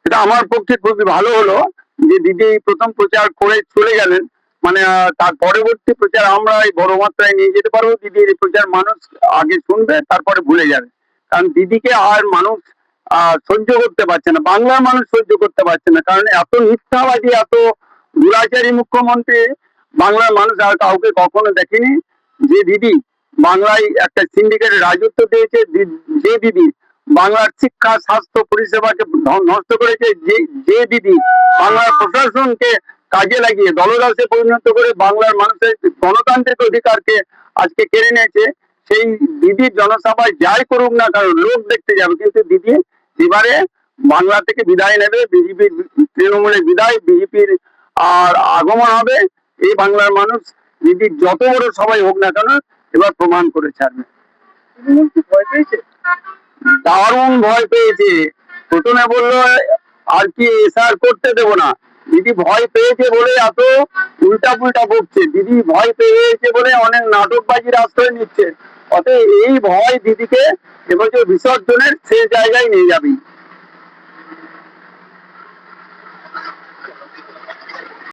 এটা আমার পক্ষে খুবই ভালো হলো যে দিদি প্রথম প্রচার করে চলে গেলেন। মানে তার পরবর্তী প্রচার আমরা এই বড় মাত্রায় নিয়ে যেতে পারবো। দিদির এই প্রচার মানুষ আগে শুনবে, তারপরে ভুলে যাবে। কারণ দিদিকে আর মানুষ সহ্য করতে পারছে না, বাংলার মানুষ সহ্য করতে পারছে না। কারণ এত মিথ্যাবাদী, এত দুরাচারী মুখ্যমন্ত্রী বাংলার মানুষ আর কাউকে কখনো দেখেনি। যে দিদি বাংলায় একটা সিন্ডিকেটের রাজত্ব দিয়েছে, যে দিদি বাংলার শিক্ষা, স্বাস্থ্য পরিষেবাকে নষ্ট করেছে, যে দিদি বাংলার প্রশাসনকে কাজে লাগিয়ে দলদাসে পরিণত করে বাংলার মানুষের গণতান্ত্রিক অধিকারকে আজকে কেড়ে নিয়েছে, সেই দিদির জনসভায় যাই করুক না কারণ লোক দেখতে যাবে। কিন্তু দিদি এবারে বাংলা থেকে বিদায় নেবে, বিজেপির তৃণমূলের বিদায়, বিজেপির আর আগমন হবে। এই বাংলার মানুষ দিদির যত বড় সবাই হোক না কেন এবার প্রমাণ করে ছাড়বে। ভয় পেয়েছে, দারুণ ভয় পেয়েছে। প্রথমে বললো আর কি এসআর করতে দেবো না, দিদি ভয় পেয়েছে বলে এত উল্টা পুল্টা বকছে। দিদি ভয় পেয়েছে বলে অনেক নাটকবাজির আশ্রয় নিচ্ছে। অতএব এই ভয় দিদিকে এবছর বিসর্জনের সেই জায়গায় নিয়ে যাবে।